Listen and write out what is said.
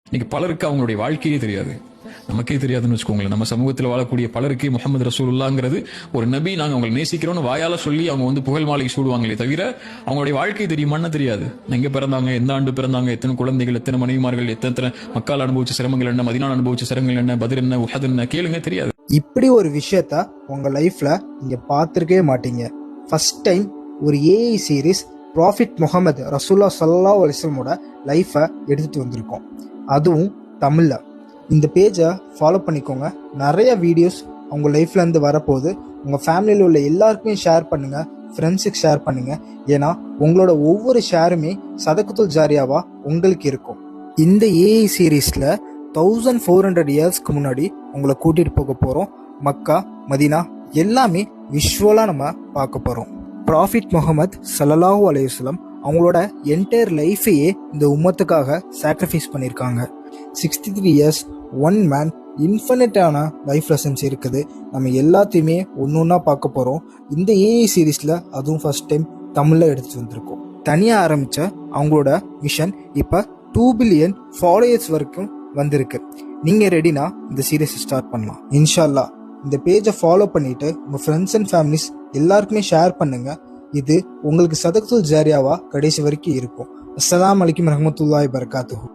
இன்னைக்கு பலருக்கு அவங்களுடைய வாழ்க்கையே தெரியாது, நமக்கே தெரியாதுன்னு வச்சுக்கோங்களேன். நம்ம சமூகத்தில் வாழக்கூடிய பலருக்கு முகமது ரசூலுல்லாங்கிறது ஒரு நபி, நாங்க அவங்களை நேசிக்கிறோம்னு வாயால சொல்லி அவங்க வந்து புகழ் மாலை சூடுவாங்களே தவிர அவங்களுடைய வாழ்க்கை தெரியுமான்னு தெரியாது. எங்க பிறந்தாங்க, எந்த ஆண்டு பிறந்தாங்க, எத்தனை குழந்தைகள், எத்தனை மனைவிமார்கள், எத்தனை மக்கள் அனுபவிச்ச சிரமங்கள் என்ன, மதீனா அனுபவிச்ச சிரமங்கள் என்ன, பத்ர் என்ன, உஹத் என்ன, கேளுங்க, தெரியாது. இப்படி ஒரு விஷயத்த உங்க லைஃப்ல நீங்க பார்த்துருக்கவே மாட்டீங்க. ஃபர்ஸ்ட் டைம் ஒரு ஏஐ சீரீஸ் ப்ராஃபிட் முகமது ரசூலுல்லாஹ் ஸல்லல்லாஹு அலைஹி வஸல்லமோட லைஃபை எடுத்துட்டு வந்திருக்கோம், அதுவும் தமிழ்ல. இந்த பேஜை ஃபாலோ பண்ணிக்கோங்க. நிறைய வீடியோஸ் உங்கள் லைஃப்லேருந்து வரப்போகுது. உங்கள் ஃபேமிலியில் உள்ள எல்லாருக்குமே ஷேர் பண்ணுங்கள், ஃப்ரெண்ட்ஸுக்கு ஷேர் பண்ணுங்கள். ஏன்னா உங்களோட ஒவ்வொரு ஷேருமே சதகத்துல் ஜாரியாவா உங்களுக்கு இருக்கும். இந்த ஏஐ சீரீஸில் 1400 இயர்ஸ்க்கு முன்னாடி உங்களை கூட்டிகிட்டு போக போகிறோம். மக்கா, மதீனா எல்லாமே விஷுவலாக நம்ம பார்க்க போகிறோம். ப்ராஃபிட் முகமது ஸல்லல்லாஹு அலைஹி வஸல்லம் அவங்களோட என்டையர் லைஃபையே இந்த உம்மத்துக்காக சாக்ரிஃபைஸ் பண்ணியிருக்காங்க. 63 இயர்ஸ், ஒன் மேன், இன்ஃபினிட்டான லைஃப் லெசன்ஸ் இருக்குது. நம்ம எல்லாத்தையுமே ஒன்று ஒன்றா பார்க்க போகிறோம் இந்த ஏஐ சீரீஸில். அதுவும் ஃபர்ஸ்ட் டைம் தமிழில் எடுத்துகிட்டு வந்திருக்கோம். தனியாக ஆரம்பித்த அவங்களோட மிஷன் இப்போ 2 பில்லியன் ஃபாலோயர்ஸ் வரைக்கும் வந்திருக்கு. நீங்கள் ரெடினா இந்த சீரீஸை ஸ்டார்ட் பண்ணலாம் இன்ஷா அல்லாஹ். இந்த பேஜை ஃபாலோ பண்ணிவிட்டு உங்கள் ஃப்ரெண்ட்ஸ் அண்ட் ஃபேமிலிஸ் எல்லாருக்குமே ஷேர் பண்ணுங்கள். இது உங்களுக்கு சதகத்துல் ஜாரியாவா கடைசி வரைக்கும் இருக்கும். அஸ்ஸலாமு அலைக்கும் வரஹ்மத்துல்லாஹி வபரகாத்துஹு.